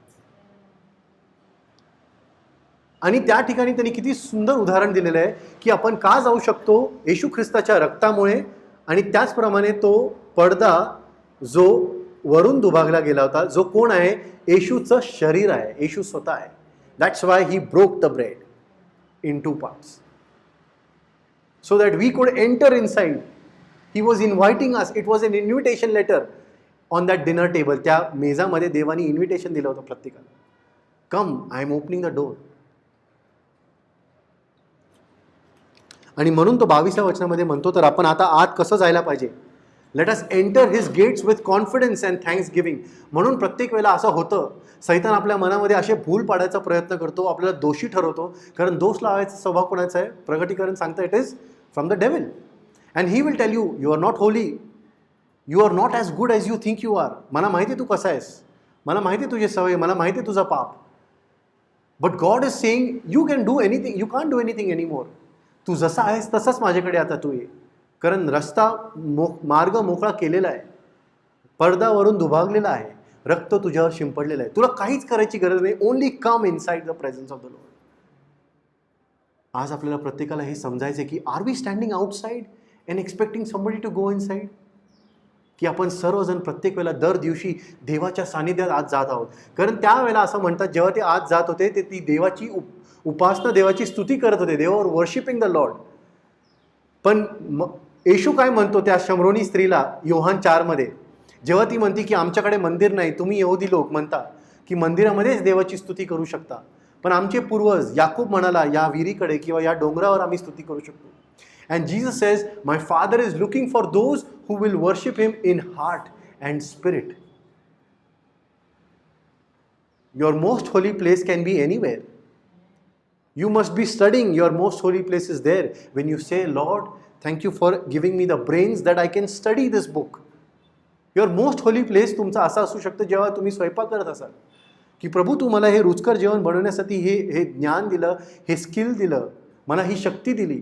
आणि त्या ठिकाणी त्यांनी किती सुंदर उदाहरण दिलेलं आहे की आपण का जाऊ शकतो? येशू ख्रिस्ताच्या रक्तामुळे. आणि त्याचप्रमाणे तो पडदा जो वरून दुभागला गेला होता, जो कोण आहे? येशूचं शरीर आहे, येशू स्वतः आहे. That's why he broke the bread in 2 parts so that we could enter inside. He was inviting us. It was an invitation letter on that dinner table. त्या मेजामध्ये देवानी इन्व्हिटेशन दिलं होतं प्रत्येकाला. Come, I am opening the door. आणि म्हणून तो 22व्या वचनामध्ये म्हणतो तर आपण आता आत कसं जायला पाहिजे? Let us enter his gates with confidence and thanksgiving. म्हणून प्रत्येक वेळेला असं होतं, सैतान आपल्या मनामध्ये असे भूल पाडायचा प्रयत्न करतो, आपल्याला दोषी ठरवतो, कारण दोष लावायचा स्वभाव कोणाचा आहे? प्रगटीकरण सांगतं it is from the devil. And he will tell you you are not holy, you are not as good as you think you are. मला माहिती आहे तू कसा आहेस, मला माहिती आहे तुझे सवय, मला माहिती आहे तुझा पाप. But God is saying you can do anything, you can't do anything anymore. तू जसा आहेस तसाच माझ्याकडे आता तू ये, कारण रस्ता मार्ग मोकळा केलेला आहे, पडद्यावरून दुभागलेला आहे, रक्त तुझ्यावर शिंपडलेलं आहे. तुला काहीच करायची गरज नाही. Only come inside the presence of the lord. आज आपल्याला प्रत्येकाला हे समजायचं की are we standing outside and expecting somebody to go inside? की आपण सर्वजण प्रत्येक वेळेला दर दिवशी देवाच्या सानिध्यात आज जात आहोत. कारण त्यावेळेला असं म्हणतात, जेव्हा ते आज जात होते ते ती देवाची उपासना, देवाची स्तुती करत होते. दे वर वर्शिपिंग द लॉर्ड. पण येशू काय म्हणतो त्या शमरोनी स्त्रीला योहान 4 जेव्हा ती म्हणते की आमच्याकडे मंदिर नाही, तुम्ही यहुदी लोक म्हणता की मंदिरामध्येच देवाची स्तुती करू शकता, पण आमचे पूर्वज याकूब म्हणाला या विहिरीकडे किंवा या डोंगरावर आम्ही स्तुती करू शकतो. And Jesus says, my Father is looking for those who will worship Him in heart and spirit. Your most holy place can be anywhere. You must be studying. Your most holy place is there. When you say, Lord, thank you for giving me the brains that I can study this book. Your most holy place तुमचा असा असू शकतं जेव्हा तुम्ही स्वयंपाक करत असाल की प्रभू तू मला हे रुचकर जेवण बनवण्यासाठी हे ज्ञान दिलं, हे स्किल दिलं, मला ही शक्ती दिली.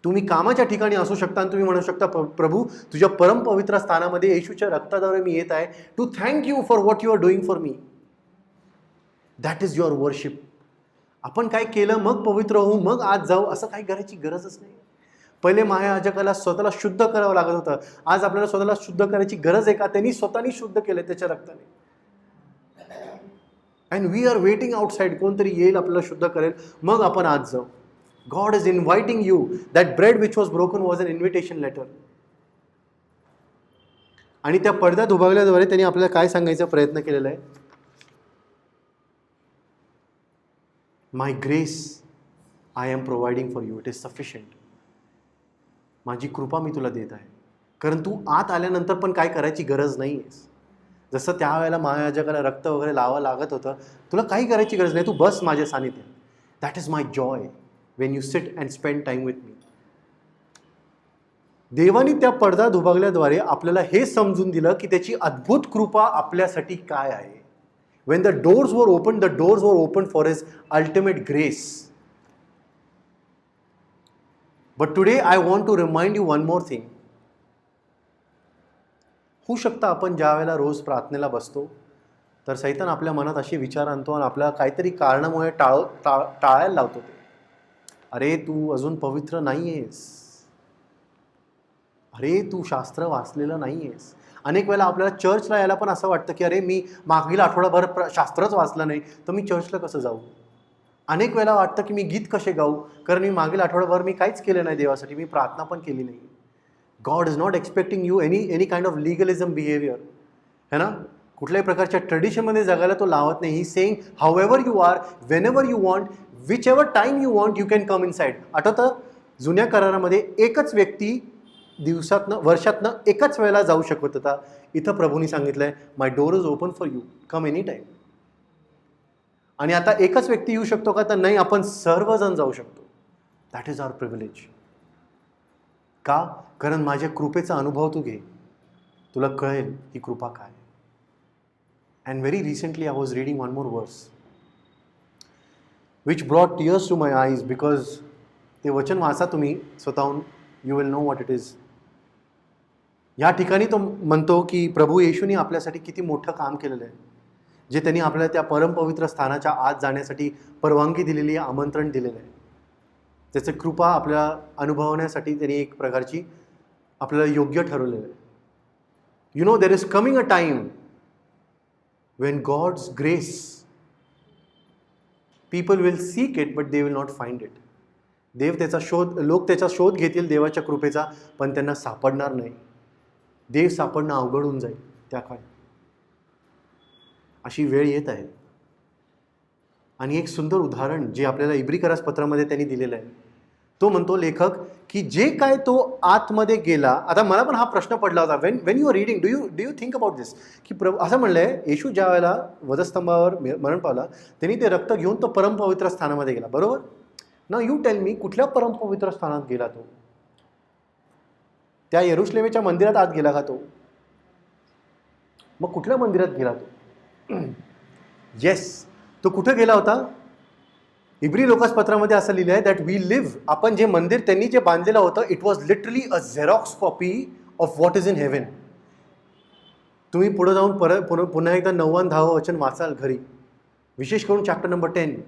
तुम्ही कामाच्या ठिकाणी असू शकता आणि तुम्ही म्हणू शकता प्रभू तुझ्या परमपवित्र स्थानामध्ये येशूच्या रक्ताद्वारे मी येत आहे, to thank you for what you are doing for me. That is your worship. आपण काय केलं मग पवित्र होऊ मग आज जाऊ असं काही करायची गरजच नाही. पहिले महायाजकाला स्वतःला शुद्ध करावं लागत होतं. आज आपल्याला स्वतःला शुद्ध करायची गरज आहे का? त्यांनी स्वतःनी शुद्ध केलं त्याच्या रक्ताने. And we are waiting outside, कोणतरी येईल आपल्याला शुद्ध करेल मग आपण आज जाऊ. God is inviting you. That bread which was broken was an invitation letter. आणि त्या पडद्यात उभारल्याद्वारे त्यांनी आपल्याला काय सांगायचा प्रयत्न केलेला आहे? My grace I am providing for you. It is sufficient. माझी कृपा मी तुला देत आहे. कारण तू आत आल्यानंतर पण काय करायची गरज नाही आहे. जसं त्यावेळेला महायाजकाला रक्त वगैरे लावा लागत होतं, तुला काही करायची गरज नाही, तू बस माझ्या सानिध्यात. That is my Joy when you sit and spend time with me. देवानी त्या पडदा दुभागल्याद्वारे आपल्याला हे समजून दिलं की त्याची अद्भुत कृपा आपल्यासाठी काय आहे. When the doors were opened for His ultimate grace. But today I want to remind you one more thing. होऊ शकतं आपण ज्या वेळेला रोज प्रार्थनेला बसतो तर सैतान आपल्या मनात असे विचार आणतो आणि आपल्याला काहीतरी कारणामुळे टाळायला लावतो. अरे तू अजून पवित्र नाही आहेस, अरे तू शास्त्र वाचलेलं नाही आहेस. अनेक वेळेला आपल्याला चर्चला यायला पण असं वाटतं की अरे मी मागील आठवडाभर शास्त्रच वाचलं नाही तर मी चर्चला कसं जाऊ. अनेक वेळेला वाटतं की मी गीत कसे गाऊ, कारण मी मागील आठवडाभर मी काहीच केलं नाही देवासाठी, मी प्रार्थना पण केली नाही. God is not expecting you any kind of legalism behaviour, है ना. कुठल्याही प्रकारच्या ट्रेडिशनमध्ये जगायला तो लावत नाही. He saying however you are, whenever you want, whichever time you want you can come inside. आठवतं जुन्या करारामध्ये एकच व्यक्ती वर्षातनं एकच वेळेला जाऊ शकत होता. इथं प्रभूंनी सांगितलं आहे my door is open for you, come any time. आणि आता एकच व्यक्ती येऊ शकतो का? तर नाही, आपण सर्वजण जाऊ शकतो. That is our privilege. का? कारण माझ्या कृपेचा अनुभव तू घे, तुला कळेल ही कृपा काय. And very recently I was reading one more वर्स which brought tears to my eyes, because ते वचन वाचा तुम्ही स्वतःहून, you will know what it is. या ठिकाणी तो म्हणतो की प्रभू येशूने आपल्यासाठी किती मोठं काम केलेलं आहे, जे त्यांनी आपल्याला त्या परमपवित्र स्थानाच्या आत जाण्यासाठी परवानगी दिलेली आहे, आमंत्रण दिलेलं आहे. त्याची कृपा आपल्याला अनुभवण्यासाठी त्यांनी एक प्रकारची आपल्याला योग्य ठरवलेलं आहे. You know, there is coming a time when God's grace, people will seek it but they will not find it. लोक त्याचा शोध घेतील देवाच्या कृपेचा, पण त्यांना सापडणार नाही. देव सापडणं अवघड होऊन जाईल त्या काळी. अशी वेळ येत आहे. आणि एक सुंदर उदाहरण जे आपल्याला इब्री पत्रामध्ये त्यांनी दिलेलं आहे, तो म्हणतो लेखक की जे काय तो आतमध्ये गेला. आता मला पण हा प्रश्न पडला होता when you are reading, do you think about this, की असं म्हणलंय येशू ज्या वेळेला वधस्तंभावर मरण पावला त्यांनी ते रक्त घेऊन तो परमपवित्र स्थानामध्ये गेला, बरोबर ना. यू टेल मी, कुठल्या परमपवित्र स्थानात गेला तो? त्या यरुशलेमेच्या मंदिरात आत गेला का तो? मग कुठल्या मंदिरात गेला तो? येस, तो कुठं गेला होता? इब्री लोकासपत्रामध्ये असं लिहिलं आहे दॅट वी लिव्ह, आपण जे मंदिर त्यांनी जे बांधलेलं होतं, it was literally a Xerox copy of what is in heaven. तुम्ही पुढे जाऊन पुन्हा एकदा 9-10 वचन वाचाल घरी, विशेष करून chapter number 10.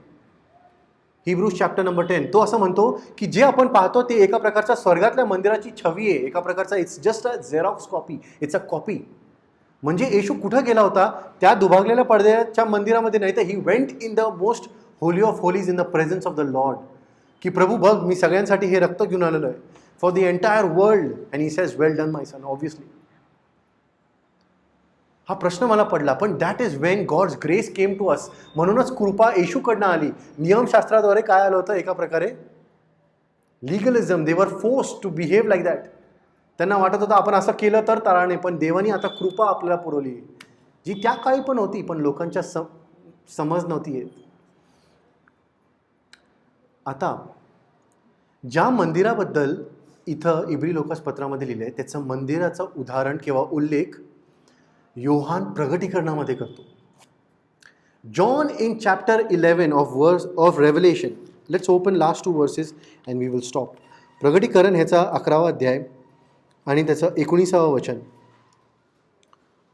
Hebrews chapter number 10. तो असं म्हणतो की जे आपण पाहतो ते एका प्रकारच्या स्वर्गातल्या मंदिराची छवी आहे, एका प्रकारचा it's just a Xerox copy, it's a copy. म्हणजे येशू कुठं गेला होता? त्या दुभागलेल्या पडद्याच्या मंदिरामध्ये नाही, तर he went in the most Holy of Holis in the presence of the Lord. की प्रभू बघ, मी सगळ्यांसाठी हे रक्त घेऊन आलेलो आहे, for the entire world. And he says well done my son. Obviously हा प्रश्न मला पडला, पण that is when God's grace came to us. म्हणूनच कृपा येशूकडनं आली. नियमशास्त्राद्वारे काय आलं होतं? एका प्रकारे legalism. They were forced to behave like that. त्यांना वाटत होतं आपण असं केलं तर ताराने, पण देवानी आता कृपा आपल्याला पुरवली, जी त्या काळी पण होती, पण लोकांच्या समज नव्हती येत. आता ज्या मंदिराबद्दल इथं इब्री लोकासपत्रामध्ये लिहिलं आहे, त्याचं मंदिराचं उदाहरण किंवा उल्लेख योहान प्रगटीकरणामध्ये करतो. John in chapter 11 of revelation. Let's open last 2 verses and we will stop. प्रगटीकरण ह्याचा 11वा अध्याय आणि त्याचं 19वा वचन.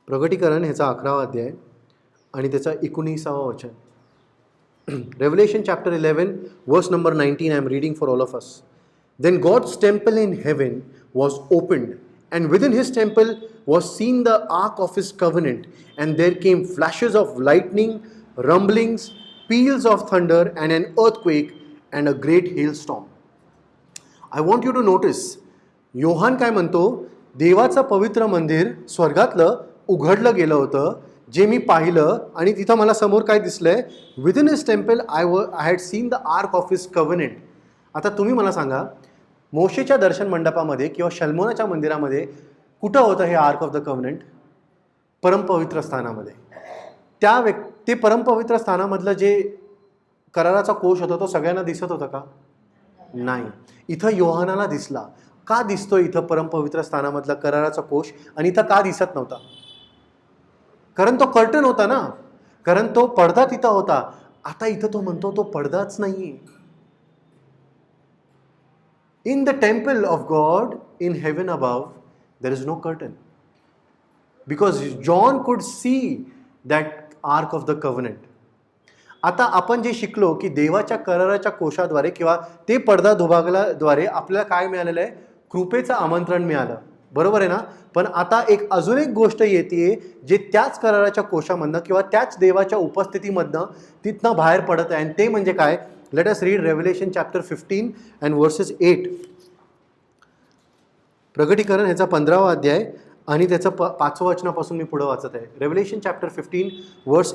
प्रगटीकरण ह्याचा 11वा अध्याय आणि त्याचं 19वा वचन. Revelation chapter 11 verse number 19, I am reading for all of us. Then God's temple in heaven was opened, and within his temple was seen the ark of his covenant, and there came flashes of lightning, rumblings, peals of thunder, and an earthquake, and a great hailstorm. I want you to notice, Yohan काय म्हणतो? देवाचं पवित्र मंदिर स्वर्गातलं उघडलं गेलं होतं, जे मी पाहिलं, आणि तिथं मला समोर काय दिसलंय? Within his temple I had seen the ark of his covenant. आता तुम्ही मला सांगा, मोशेच्या दर्शन मंडपामध्ये किंवा शल्मोनाच्या मंदिरामध्ये कुठं होतं हे आर्क ऑफ द कव्हनेंट? परमपवित्र स्थानामध्ये. ते परमपवित्र स्थानामधलं जे कराराचा कोश होता तो सगळ्यांना दिसत होता का? नाही. इथं योहानाला दिसला. का दिसतोय इथं परमपवित्र स्थानामधला कराराचा कोश, आणि इथं का दिसत नव्हता? कारण तो कर्टन होता ना, कारण तो पडदा तिथं होता. आता इथं तो म्हणतो तो पडदाच नाहीये. In the temple of God in heaven above there is no curtain, because John could see that ark of the covenant. आता आपण जे शिकलो की देवाच्या कराराच्या कोशाद्वारे किंवा ते पडदा दुभागल्याद्वारे आपल्याला काय मिळालेलं आहे? कृपेचं आमंत्रण मिळालं. बरोबर आहे ना? पण आता अजून एक गोष्ट येते, जे त्याच कराराच्या कोशामधनं किंवा त्याच देवाच्या उपस्थितीमधनं तिथनं बाहेर पडत आहे, आणि ते म्हणजे काय? Late us read revelation chapter 15 and versus 8. प्रगटीकरण ह्याचा 15वा अध्याय आणि त्याचं 5व्या वचनापासून मी पुढे वाचत आहे. रेव्हलेशन चॅप्टर 15 वर्स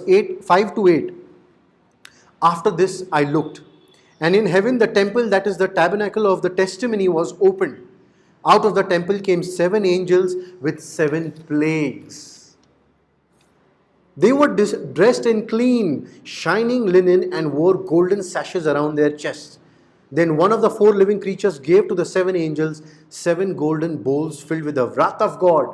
5 to 8. After this I looked, and in heaven the temple, that is the tabernacle of the testimony, was opened. Out of the temple came 7 angels with 7 plagues. They were dressed in clean, shining linen and wore golden sashes around their chests. Then one of the 4 living creatures gave to the 7 angels 7 golden bowls filled with the wrath of God,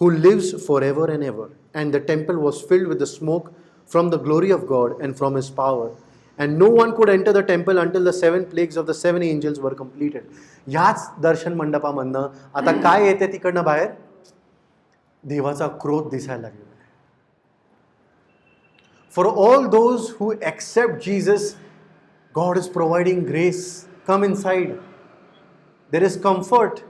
who lives forever and ever. And the temple was filled with the smoke from the glory of God and from his power. And no one could enter the temple until the 7 plagues of the 7 angels were completed. ह्याच दर्शन मंडपामधनं आता काय येते तिकडनं बाहेर? देवाचा क्रोध दिसायला लागलेला आहे. For all those who accept Jesus, God is providing grace. Come inside. There is comfort.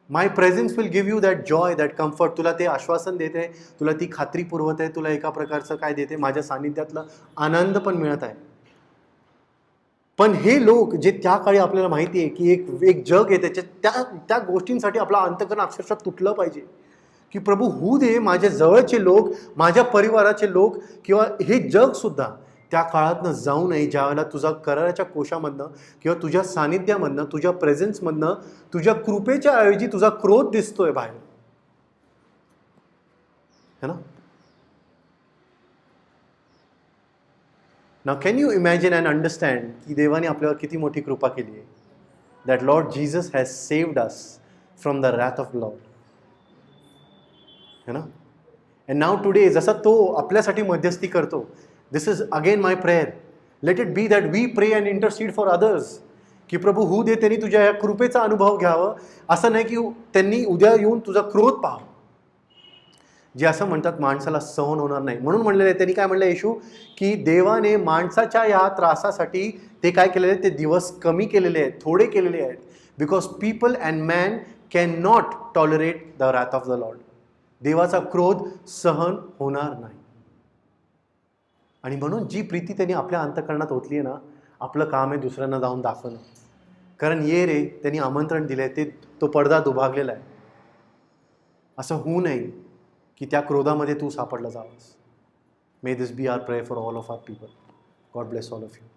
My presence will give you that joy, that comfort. तुला ते आश्वासन देते, तुला ती खात्री पुरवत आहे, तुला एका प्रकारचं काय देते? माझ्या सानिध्यातलं आनंद पण मिळत आहे. पण हे लोक जे त्या काळी आपल्याला माहिती आहे की एक जग आहे, त्याच्या त्या गोष्टींसाठी आपला अंतकरण अक्षरशः तुटलं पाहिजे की प्रभू होऊ दे, माझ्या जवळचे लोक, माझ्या परिवाराचे लोक किंवा हे जगसुद्धा त्या काळातनं जाऊ नये, ज्यावेळेला तुझा कराराच्या कोशामधनं किंवा तुझ्या सानिध्यामधनं, तुझ्या प्रेझेन्समधनं, तुझ्या कृपेच्या ऐवजी तुझा क्रोध दिसतोय बाहेर, है ना? Now can you imagine and understand की देवाने आपल्यावर किती मोठी कृपा केली आहे? That Lord Jesus has saved us from the wrath of Lord. है ना? And now today, जसा तो आपल्यासाठी मध्यस्थी करतो, this is again my prayer. Let it be that we pray and intercede for others. की प्रभू होऊ दे त्यांनी तुझ्या या कृपेचा अनुभव घ्यावं. असं नाही की त्यांनी उद्या येऊन तुझा क्रोध पाहावा. जे असं म्हणतात माणसाला सहन होणार नाही. म्हणून म्हणलेलं आहे, त्यांनी काय म्हणलं येशू, की देवाने माणसाच्या या त्रासासाठी ते काय केलेले आहेत, ते दिवस कमी केलेले आहेत, थोडे केलेले आहेत. Because people and man can not tolerate the wrath of the Lord. देवाचा क्रोध सहन होणार नाही. आणि म्हणून जी प्रीती त्यांनी आपल्या अंतःकरणात ओतली आहे ना, आपलं काम आहे दुसऱ्यांना जाऊन दाखवणं. कारण ये रे, त्यांनी आमंत्रण दिलं आहे, तो पडदा दुभागलेला आहे. असं होऊ नये की त्या क्रोधामध्ये तू सापडला जावास. May this be our prayer for all of our people. God bless all of you.